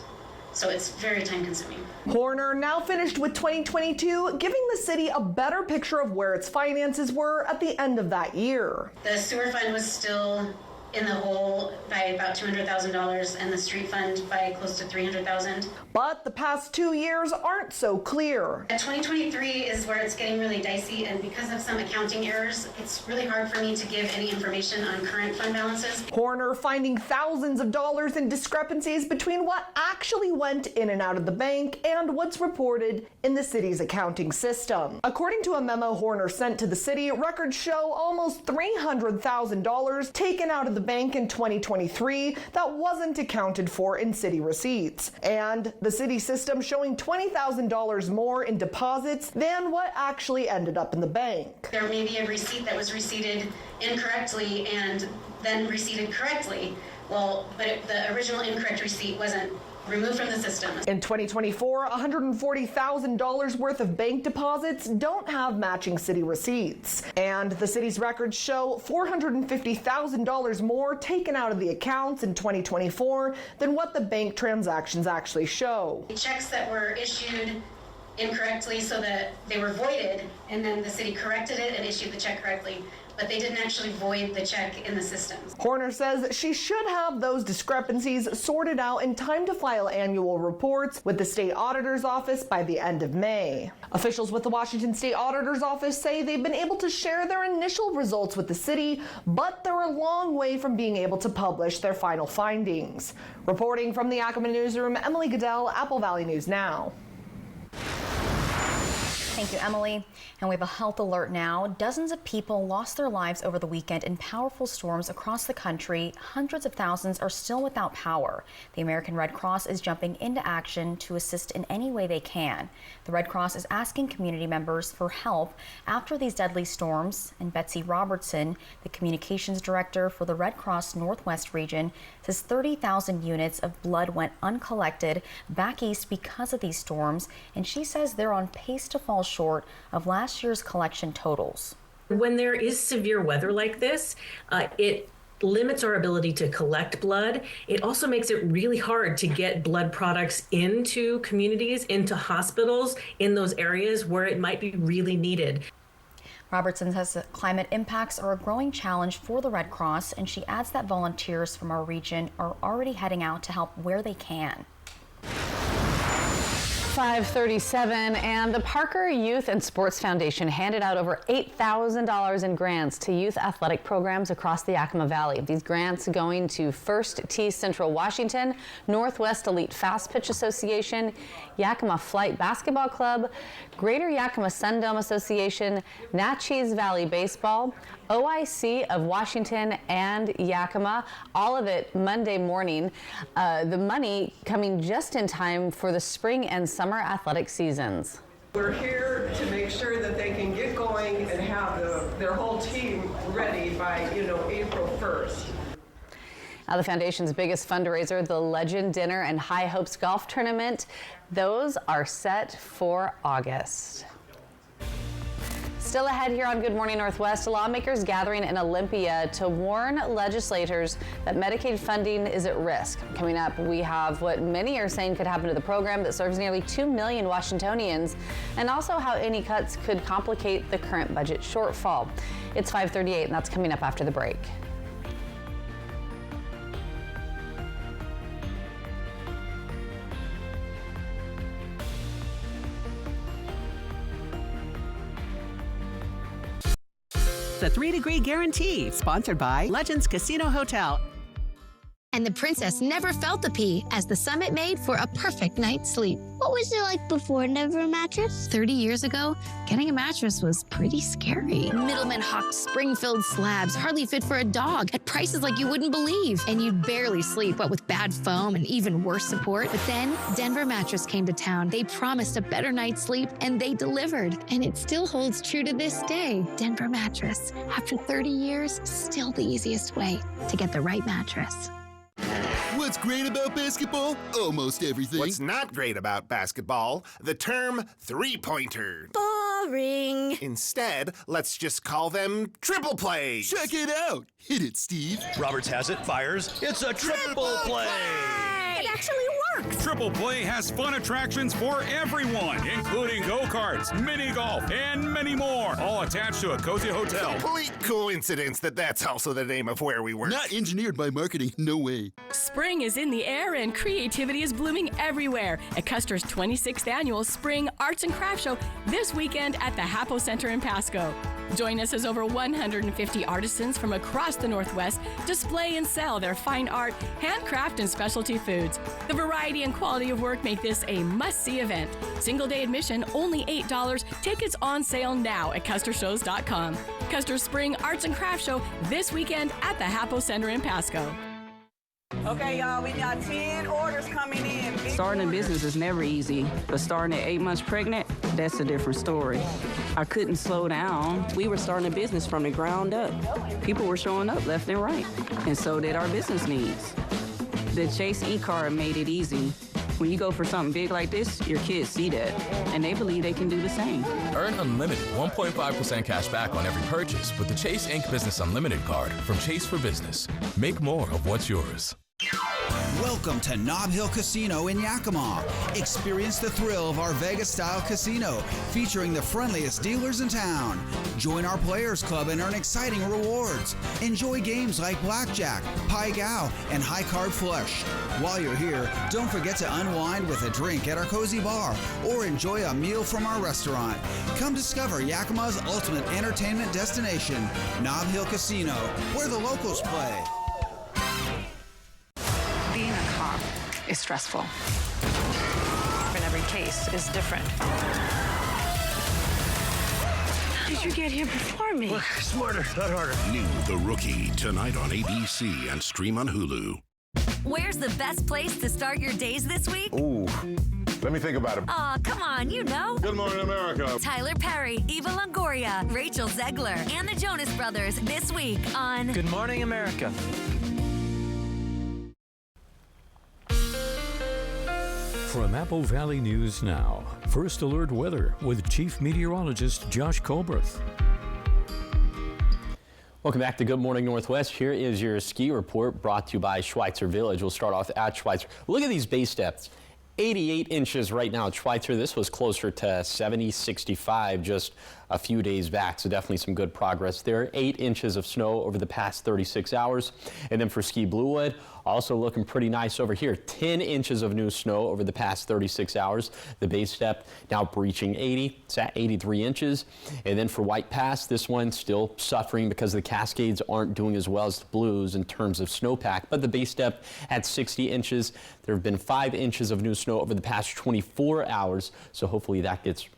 So it's very time consuming. Horner, now finished with 2022, giving the city a better picture of where its finances were at the end of that year. The sewer fund was still in the hole by about $200,000 and the street fund by close to $300,000. But the past 2 years aren't so clear. 2023 is where it's getting really dicey, and because of some accounting errors, it's really hard for me to give any information on current fund balances. Horner finding thousands of dollars in discrepancies between what actually went in and out of the bank and what's reported in the city's accounting system. According to a memo Horner sent to the city, records show almost $300,000 taken out of the bank in 2023 that wasn't accounted for in city receipts, and the city system showing $20,000 more in deposits than what actually ended up in the bank. There may be a receipt that was receipted incorrectly and then receipted correctly. Well, but the original incorrect receipt wasn't removed from the system. In 2024, $140,000 worth of bank deposits don't have matching city receipts. And the city's records show $450,000 more taken out of the accounts in 2024 than what the bank transactions actually show. Checks that were issued incorrectly so that they were voided, and then the city corrected it and issued the check correctly, but they didn't actually void the check in the system. Horner says she should have those discrepancies sorted out in time to file annual reports with the state auditor's office by the end of May. Officials with the Washington State Auditor's Office say they've been able to share their initial results with the city, but they're a long way from being able to publish their final findings. Reporting from the Yakima Newsroom, Emily Goodell, Apple Valley News Now. Thank you, Emily. And we have a health alert now. Dozens of people lost their lives over the weekend in powerful storms across the country. Hundreds of thousands are still without power. The American Red Cross is jumping into action to assist in any way they can. The Red Cross is asking community members for help after these deadly storms. And Betsy Robertson, the communications director for the Red Cross Northwest region, says 30,000 units of blood went uncollected back east because of these storms. And she says they're on pace to fall short of last year's collection totals. When there is severe weather like this, it limits our ability to collect blood. It also makes it really hard to get blood products into communities, into hospitals, in those areas where it might be really needed. Robertson says that climate impacts are a growing challenge for the Red Cross, and she adds that volunteers from our region are already heading out to help where they can. 5:37, and the Parker Youth and Sports Foundation handed out over $8,000 in grants to youth athletic programs across the Yakima Valley. These grants going to First Tee Central Washington, Northwest Elite Fast Pitch Association, Yakima Flight Basketball Club, Greater Yakima Sun Dome Association, Natchez Valley Baseball, OIC of Washington, and Yakima, all of it Monday morning. The money coming just in time for the spring and summer athletic seasons. We're here to make sure that they can get going and have their whole team ready by, April 1st. Now, the foundation's biggest fundraiser, the Legend Dinner and High Hopes Golf Tournament, those are set for August. Still ahead here on Good Morning Northwest, lawmakers gathering in Olympia to warn legislators that Medicaid funding is at risk. Coming up, we have what many are saying could happen to the program that serves nearly 2 million Washingtonians, and also how any cuts could complicate the current budget shortfall. It's 5:38, and that's coming up after the break. The 3-Degree Guarantee, sponsored by Legends Casino Hotel. And the princess never felt the pee as the Summit made for a perfect night's sleep. What was it like before Never Mattress? 30 years ago, getting a mattress was pretty scary. Middlemen hawked spring-filled slabs hardly fit for a dog at prices like you wouldn't believe. And you'd barely sleep, what with bad foam and even worse support. But then Denver Mattress came to town. They promised a better night's sleep, and they delivered. And it still holds true to this day. Denver Mattress. After 30 years, still the easiest way to get the right mattress. What's great about basketball? Almost everything. What's not great about basketball? The term three-pointer. Boring. Instead, let's just call them triple plays. Check it out. Hit it, Steve. Roberts has it, fires. It's a triple play. It actually works. Triple Play has fun attractions for everyone, including go-karts, mini golf, and many more, all attached to a cozy hotel. Complete coincidence that's also the name of where we work. Not engineered by marketing, no way. Spring is in the air and creativity is blooming everywhere at Custer's 26th annual Spring Arts and Crafts Show this weekend at the Hapo Center in Pasco. Join us as over 150 artisans from across the Northwest display and sell their fine art, handcraft, and specialty foods. The variety and quality of work make this a must-see event. Single-day admission, only $8. Tickets on sale now at CusterShows.com. Custer's Spring Arts and Crafts Show this weekend at the Hapo Center in Pasco. Okay, y'all, we got 10 orders coming in. Starting a business is never easy, but starting at 8 months pregnant, that's a different story. I couldn't slow down. We were starting a business from the ground up. People were showing up left and right, and so did our business needs. The Chase e-card made it easy. When you go for something big like this, your kids see that, and they believe they can do the same. Earn unlimited 1.5% cash back on every purchase with the Chase Inc. Business Unlimited card from Chase for Business. Make more of what's yours. Welcome to Nob Hill Casino in Yakima. Experience the thrill of our Vegas-style casino, featuring the friendliest dealers in town. Join our Players Club and earn exciting rewards. Enjoy games like Blackjack, Pai Gow, and High Card Flush. While you're here, don't forget to unwind with a drink at our cozy bar or enjoy a meal from our restaurant. Come discover Yakima's ultimate entertainment destination, Nob Hill Casino, where the locals play. Being a cop is stressful, and every case is different. How did you get here before me? Work smarter, not harder. New The Rookie, tonight on ABC and stream on Hulu. Where's the best place to start your days this week? Ooh, let me think about it. Aw, come on, you know. Good Morning America. Tyler Perry, Eva Longoria, Rachel Zegler, and the Jonas Brothers this week on Good Morning America. From Apple Valley News Now, First Alert Weather with Chief Meteorologist Josh Colbreth. Welcome back to Good Morning Northwest. Here is your ski report brought to you by Schweitzer Village. We'll start off at Schweitzer. Look at these base depths. 88 inches right now at Schweitzer. This was closer to 70, 65 just a few days back, so definitely some good progress there. 8 inches of snow over the past 36 hours. And then for Ski Bluewood, also looking pretty nice over here. 10 inches of new snow over the past 36 hours. The base depth now breaching 80. It's at 83 inches. And then for White Pass, this one still suffering because the Cascades aren't doing as well as the Blues in terms of snowpack, but the base depth at 60 inches. There have been 5 inches of new snow over the past 24 hours, so hopefully that gets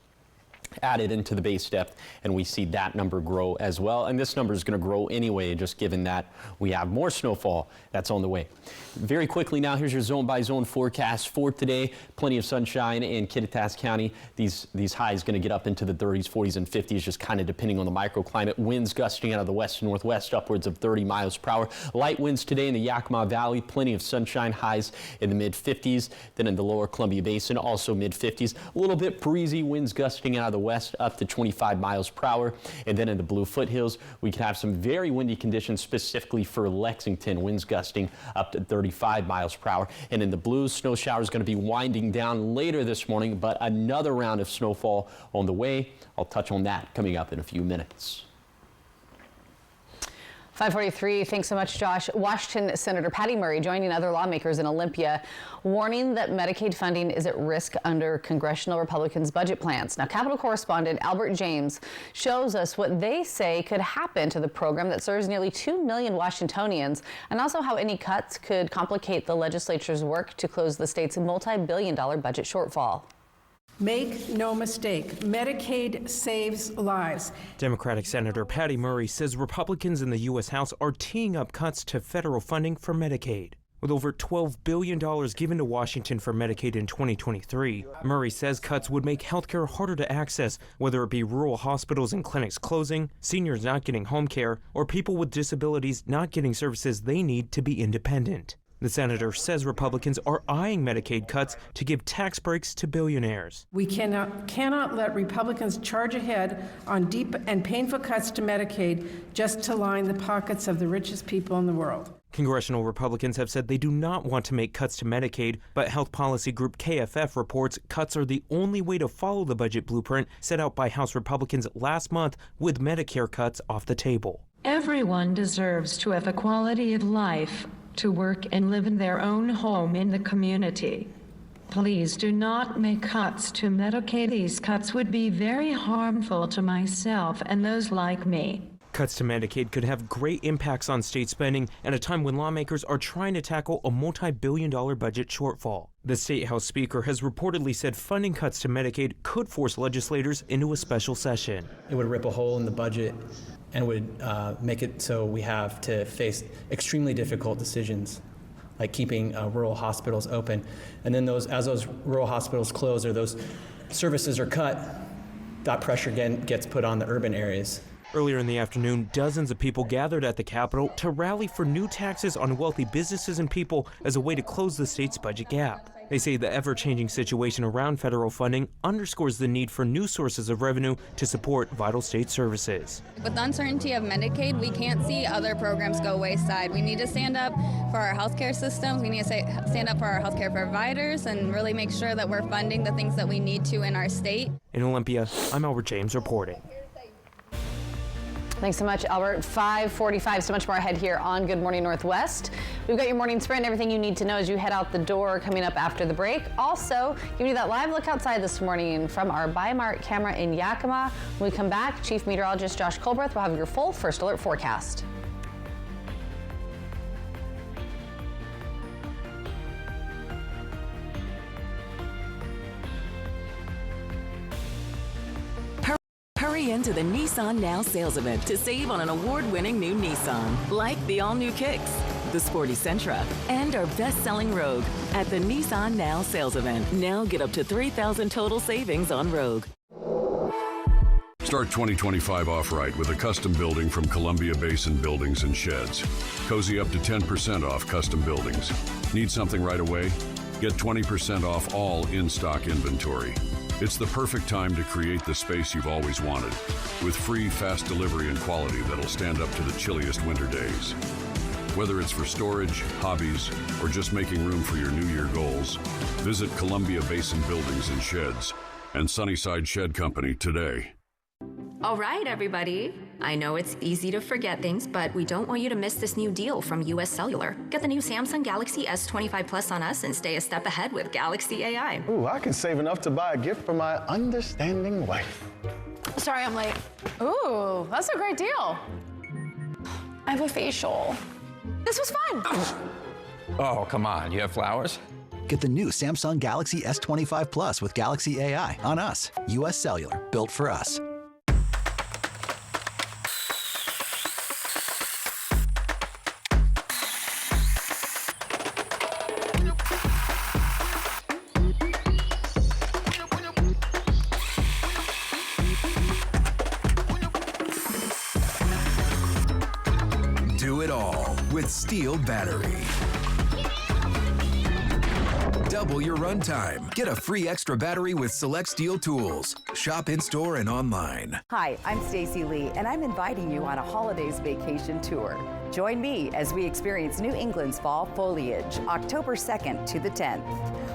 added into the base depth and we see that number grow as well. And this number is going to grow anyway, just given that we have more snowfall that's on the way. Very quickly now, here's your zone by zone forecast for today. Plenty of sunshine in Kittitas County. These highs going to get up into the 30s, 40s, and 50s, just kind of depending on the microclimate. Winds gusting out of the west and northwest upwards of 30 miles per hour. Light winds today in the Yakima Valley. Plenty of sunshine, highs in the mid 50s. Then in the lower Columbia Basin, also mid 50s. A little bit breezy, winds gusting out of the west up to 25 miles per hour. And then in the Blue Foothills, we can have some very windy conditions specifically for Lexington. Winds gusting up to 35 miles per hour. And in the Blues, snow shower is going to be winding down later this morning, but another round of snowfall on the way. I'll touch on that coming up in a few minutes. 5:43. Thanks so much, Josh. Washington Senator Patty Murray joining other lawmakers in Olympia, warning that Medicaid funding is at risk under congressional Republicans' budget plans. Now, Capitol correspondent Albert James shows us what they say could happen to the program that serves nearly 2 million Washingtonians, and also how any cuts could complicate the legislature's work to close the state's multi-billion-dollar budget shortfall. Make no mistake, Medicaid saves lives. Democratic Senator Patty Murray says Republicans in the U.S. House are teeing up cuts to federal funding for Medicaid. With over $12 billion given to Washington for Medicaid in 2023, Murray says cuts would make healthcare harder to access, whether it be rural hospitals and clinics closing, seniors not getting home care, or people with disabilities not getting services they need to be independent. The senator says Republicans are eyeing Medicaid cuts to give tax breaks to billionaires. We cannot let Republicans charge ahead on deep and painful cuts to Medicaid just to line the pockets of the richest people in the world. Congressional Republicans have said they do not want to make cuts to Medicaid, but health policy group KFF reports cuts are the only way to follow the budget blueprint set out by House Republicans last month, with Medicare cuts off the table. Everyone deserves to have a quality of life, to work and live in their own home in the community. Please do not make cuts to Medicaid. These cuts would be very harmful to myself and those like me. Cuts to Medicaid could have great impacts on state spending at a time when lawmakers are trying to tackle a multi-billion-dollar budget shortfall. The State House Speaker has reportedly said funding cuts to Medicaid could force legislators into a special session. It would rip a hole in the budget and would make it so we have to face extremely difficult decisions, like keeping rural hospitals open. And then as those rural hospitals close or those services are cut, that pressure again gets put on the urban areas. Earlier in the afternoon, dozens of people gathered at the Capitol to rally for new taxes on wealthy businesses and people as a way to close the state's budget gap. They say the ever-changing situation around federal funding underscores the need for new sources of revenue to support vital state services. With the uncertainty of Medicaid, we can't see other programs go wayside. We need to stand up for our healthcare systems. We need to stand up for our healthcare providers and really make sure that we're funding the things that we need to in our state. In Olympia, I'm Albert James reporting. Thanks so much, Albert. 5:45, so much more ahead here on Good Morning Northwest. We've got your morning sprint, everything you need to know as you head out the door coming up after the break. Also, giving you that live look outside this morning from our Bi-Mart camera in Yakima. When we come back, Chief Meteorologist Josh Colbreth will have your full First Alert forecast. Hurry into the Nissan Now sales event to save on an award-winning new Nissan, like the all-new Kicks, the sporty Sentra, and our best-selling Rogue. At the Nissan Now sales event, now get up to $3,000 total savings on Rogue. Start 2025 off right with a custom building from Columbia Basin Buildings and Sheds. Cozy up to 10% off custom buildings. Need something right away? Get 20% off all in-stock inventory. It's the perfect time to create the space you've always wanted, with free, fast delivery and quality that'll stand up to the chilliest winter days. Whether it's for storage, hobbies, or just making room for your New Year goals, visit Columbia Basin Buildings and Sheds and Sunnyside Shed Company today. All right, everybody. I know it's easy to forget things, but we don't want you to miss this new deal from US Cellular. Get the new Samsung Galaxy S25 Plus on us and stay a step ahead with Galaxy AI. Ooh, I can save enough to buy a gift for my understanding wife. Sorry, I'm late. Ooh, that's a great deal. I have a facial. This was fun. Oh, come on. You have flowers? Get the new Samsung Galaxy S25 Plus with Galaxy AI on us. US Cellular, built for us. Do it all with Steel Battery. Double your runtime. Get a free extra battery with select Steel tools. Shop in-store and online. Hi, I'm Stacy Lee, and I'm inviting you on a holidays vacation tour. Join me as we experience New England's fall foliage, October 2nd to the 10th.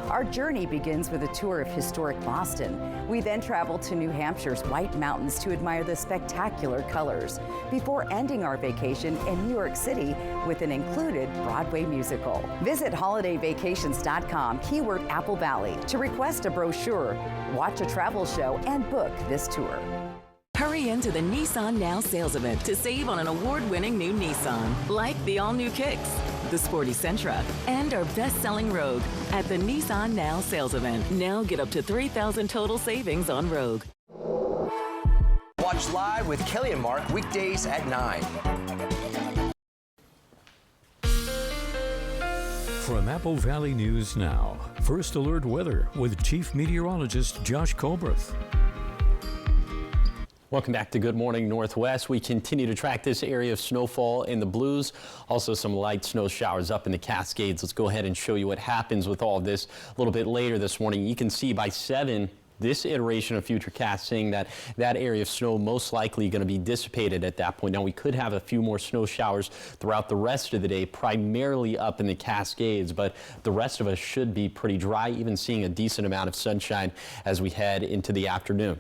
Our journey begins with a tour of historic Boston. We then travel to New Hampshire's White Mountains to admire the spectacular colors, before ending our vacation in New York City with an included Broadway musical. Visit holidayvacations.com, keyword Apple Valley, to request a brochure, watch a travel show, and book this tour. Hurry into the Nissan Now sales event to save on an award-winning new Nissan, like the all-new Kicks, the sporty Sentra, and our best-selling Rogue. At the Nissan Now sales event, now get up to $3,000 total savings on Rogue. Watch live with Kelly and Mark weekdays at 9. From Apple Valley News Now, First Alert Weather with Chief Meteorologist Josh Colbreth. Welcome back to Good Morning Northwest. We continue to track this area of snowfall in the Blues. Also some light snow showers up in the Cascades. Let's go ahead and show you what happens with all of this a little bit later this morning. You can see by 7, this iteration of Futurecast saying that that area of snow most likely going to be dissipated at that point. Now, we could have a few more snow showers throughout the rest of the day, primarily up in the Cascades, but the rest of us should be pretty dry, even seeing a decent amount of sunshine as we head into the afternoon.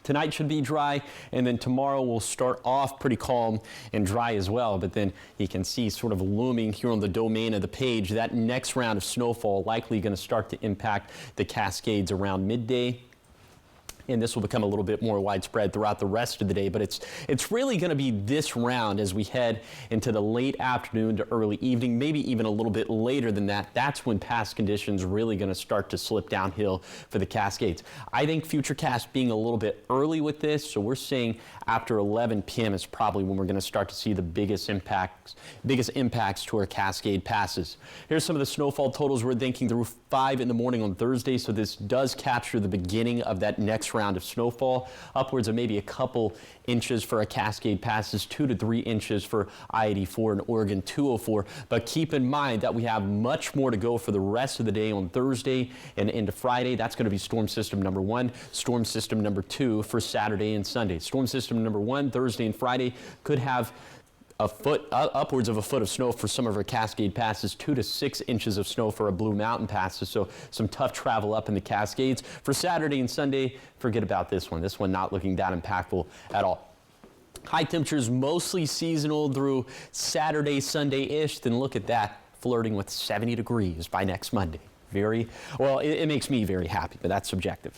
Tonight should be dry, and then tomorrow will start off pretty calm and dry as well. But then you can see sort of looming here on the domain of the page, that next round of snowfall likely going to start to impact the Cascades around midday. And this will become a little bit more widespread throughout the rest of the day. But it's really going to be this round as we head into the late afternoon to early evening, maybe even a little bit later than that. That's when past conditions really going to start to slip downhill for the Cascades. I think Futurecast being a little bit early with this, so we're saying after 11 p.m. is probably when we're going to start to see the biggest impacts to our Cascade passes. Here's some of the snowfall totals we're thinking through 5 in the morning on Thursday. So this does capture the beginning of that next round of snowfall, upwards of maybe a couple inches for a Cascade passes, 2 to 3 inches for I-84 and Oregon 204. But keep in mind that we have much more to go for the rest of the day on Thursday and into Friday. That's going to be storm system number 1, storm system number 2 for Saturday and Sunday. Storm system number 1, Thursday and Friday, could have upwards of a foot of snow for some of our Cascade passes, 2 to 6 inches of snow for our Blue Mountain passes. So some tough travel up in the Cascades. For Saturday and Sunday, forget about this one. This one not looking that impactful at all. High temperatures mostly seasonal through Saturday, Sunday-ish. Then look at that, flirting with 70 degrees by next Monday. It makes me very happy, but that's subjective.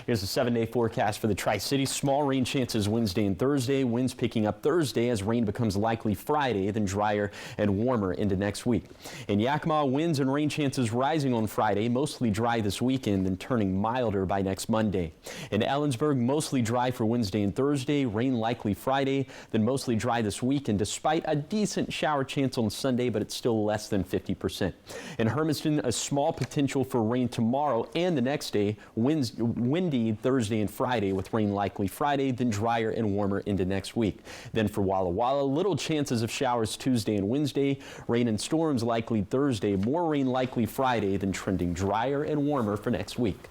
Here's the 7-day forecast for the Tri-Cities. Small rain chances Wednesday and Thursday. Winds picking up Thursday as rain becomes likely Friday, then drier and warmer into next week. In Yakima, winds and rain chances rising on Friday, mostly dry this weekend, then turning milder by next Monday. In Ellensburg, mostly dry for Wednesday and Thursday. Rain likely Friday, then mostly dry this weekend, despite a decent shower chance on Sunday, but it's still less than 50%. In Hermiston, a small potential for rain tomorrow and the next day. Windy Thursday and Friday with rain likely Friday, then drier and warmer into next week. Then for Walla Walla, little chances of showers Tuesday and Wednesday. Rain and storms likely Thursday, more rain likely Friday, then trending drier and warmer for next week.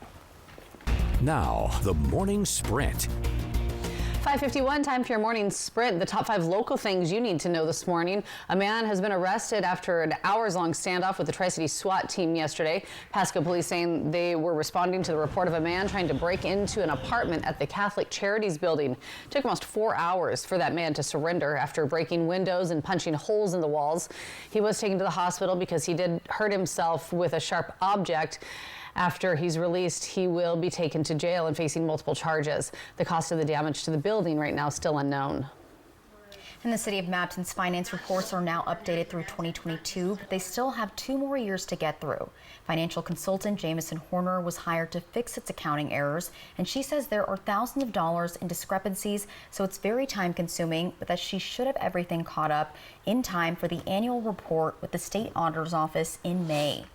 Now, the morning sprint. 5:51, time for your morning sprint. The top 5 local things you need to know this morning. A man has been arrested after an hours-long standoff with the Tri-City SWAT team yesterday. Pasco police saying they were responding to the report of a man trying to break into an apartment at the Catholic Charities building. It took almost 4 hours for that man to surrender after breaking windows and punching holes in the walls. He was taken to the hospital because he did hurt himself with a sharp object. After he's released, he will be taken to jail and facing multiple charges. The cost of the damage to the building right now is still unknown. And the City of Mapton's finance reports are now updated through 2022, but they still have 2 more years to get through. Financial consultant Jameson Horner was hired to fix its accounting errors, and she says there are thousands of dollars in discrepancies, so it's very time-consuming, but that she should have everything caught up in time for the annual report with the State Auditor's Office in May.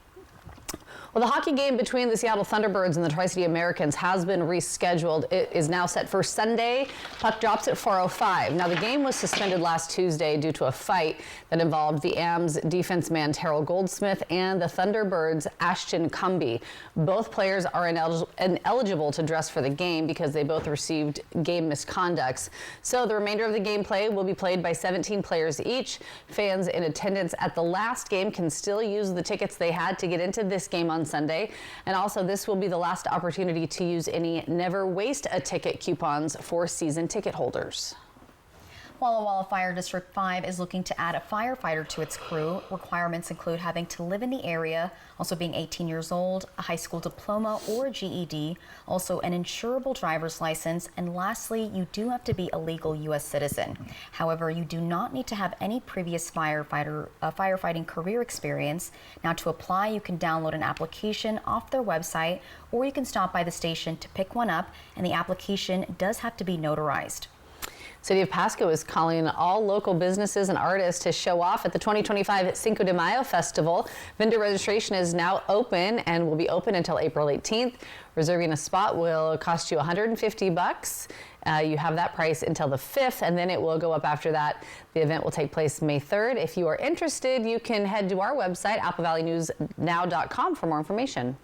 Well, the hockey game between the Seattle Thunderbirds and the Tri-City Americans has been rescheduled. It is now set for Sunday. Puck drops at 4:05. Now, the game was suspended last Tuesday due to a fight that involved the Ams defenseman Terrell Goldsmith and the Thunderbirds' Ashton Cumby. Both players are ineligible to dress for the game because they both received game misconducts. So the remainder of the gameplay will be played by 17 players each. Fans in attendance at the last game can still use the tickets they had to get into this game on Sunday. And also, this will be the last opportunity to use any Never Waste a Ticket coupons for season ticket holders. Walla Walla Fire District 5 is looking to add a firefighter to its crew. Requirements include having to live in the area, also being 18 years old, a high school diploma or a GED, also an insurable driver's license, and lastly, you do have to be a legal U.S. citizen. However, you do not need to have any previous firefighting career experience. Now, to apply, you can download an application off their website, or you can stop by the station to pick one up, and the application does have to be notarized. City of Pasco is calling all local businesses and artists to show off at the 2025 Cinco de Mayo Festival. Vendor registration is now open and will be open until April 18th. Reserving a spot will cost you $150. You have that price until the 5th, and then it will go up after that. The event will take place May 3rd. If you are interested, you can head to our website, applevalleyNewsNow.com, for more information.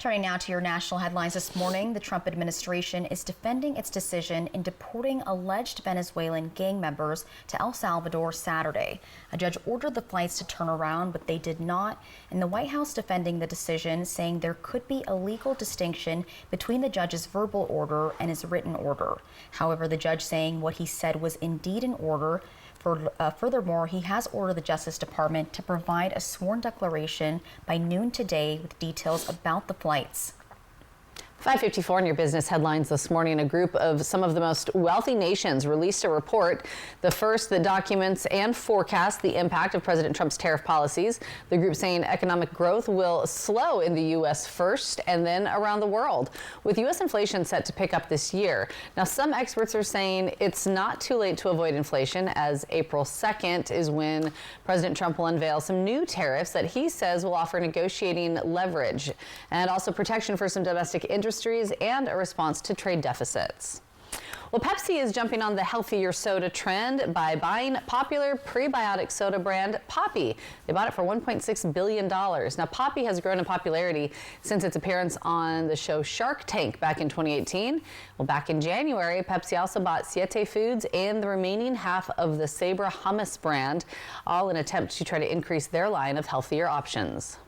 Turning now to your national headlines this morning, the Trump administration is defending its decision in deporting alleged Venezuelan gang members to El Salvador Saturday. A judge ordered the flights to turn around, but they did not, and the White House defending the decision, saying there could be a legal distinction between the judge's verbal order and his written order. However, the judge saying what he said was indeed an order. Furthermore, he has ordered the Justice Department to provide a sworn declaration by noon today with details about the flights. 5:54 in your business headlines this morning. A group of some of the most wealthy nations released a report, the first that documents and forecasts the impact of President Trump's tariff policies. The group saying economic growth will slow in the U.S. first and then around the world, with U.S. inflation set to pick up this year. Now, some experts are saying it's not too late to avoid inflation, as April 2nd is when President Trump will unveil some new tariffs that he says will offer negotiating leverage and also protection for some domestic industries and a response to trade deficits. Well, Pepsi is jumping on the healthier soda trend by buying popular prebiotic soda brand Poppi. They bought it for $1.6 billion. Now, Poppi has grown in popularity since its appearance on the show Shark Tank back in 2018. Well, back in January, Pepsi also bought Siete Foods and the remaining half of the Sabra Hummus brand, all in an attempt to try to increase their line of healthier options.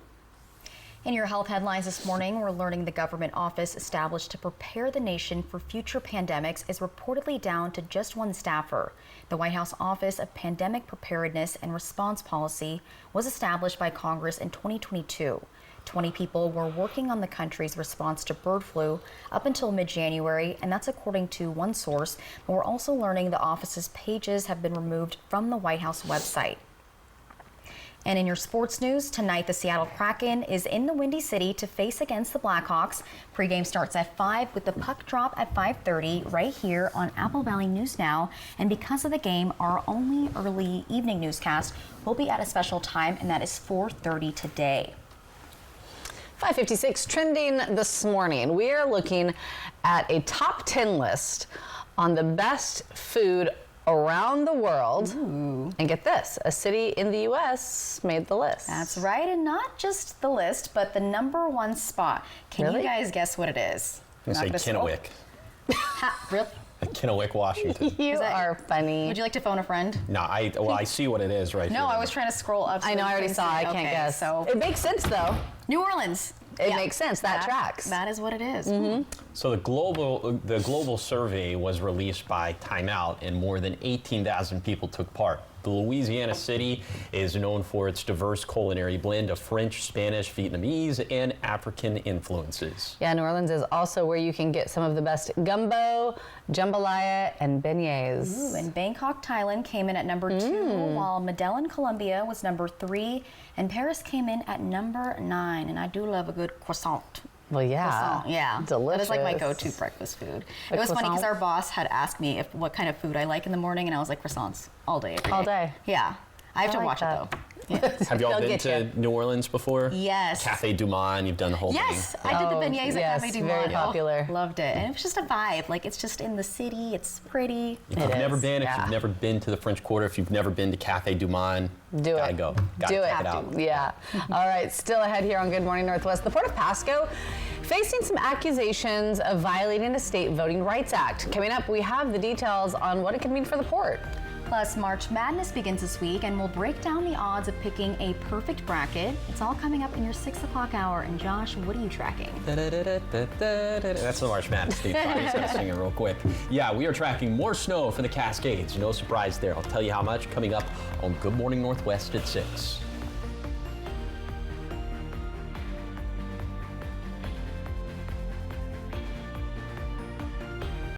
In your health headlines this morning, we're learning the government office established to prepare the nation for future pandemics is reportedly down to just one staffer. The White House Office of Pandemic Preparedness and Response Policy was established by Congress in 2022. 20 people were working on the country's response to bird flu up until mid-January, and that's according to one source. But we're also learning the office's pages have been removed from the White House website. And in your sports news, tonight the Seattle Kraken is in the Windy City to face against the Blackhawks. Pregame starts at 5 with the puck drop at 5:30 right here on Apple Valley News Now. And because of the game, our only early evening newscast will be at a special time, and that is 4:30 today. 5:56 trending this morning. We are looking at a top 10 list on the best food around the world. Ooh. And get this, a city in the U.S. made the list. That's right, and not just the list, but the #1 spot. Can you guys guess what it is? I'm going to say Kennewick. Really? Kennewick, Washington. You are funny. Would you like to phone a friend? No, I see what it is right here. No, I was trying to scroll up. I know, I already saw. I can't guess. So it makes sense, though. New Orleans. It makes sense. That tracks. That is what it is. Mm-hmm. So the global survey was released by Time Out, and more than 18,000 people took part. The Louisiana city is known for its diverse culinary blend of French, Spanish, Vietnamese, and African influences. Yeah, New Orleans is also where you can get some of the best gumbo, jambalaya, and beignets. Ooh, and Bangkok, Thailand came in at #2, while Medellin, Colombia was #3, and Paris came in at #9. And I do love a good croissant. Well, yeah. Croissant, yeah. Delicious. That is like my go-to breakfast food. It was funny because our boss had asked me what kind of food I like in the morning, and I was like, croissants all day, every day. All day. Yeah. I have to like watch that. it, though. Yeah. Have y'all been to New Orleans before? Yes. Cafe Du Monde, you've done the whole thing. Yes, I did the beignets at Cafe Du Monde. Very popular. Loved it. And it was just a vibe. Like, it's just in the city. It's pretty. If you've never been to the French Quarter, if you've never been to Cafe Du Monde, gotta go. Gotta check it out. Yeah. All right, still ahead here on Good Morning Northwest. The Port of Pasco facing some accusations of violating a state voting rights act. Coming up, we have the details on what it could mean for the port. Plus, March Madness begins this week, and we'll break down the odds of picking a perfect bracket. It's all coming up in your 6 o'clock hour. And Josh, what are you tracking? That's the March Madness theme. He's going to sing it real quick. Yeah, we are tracking more snow for the Cascades. No surprise there. I'll tell you how much coming up on Good Morning Northwest at 6.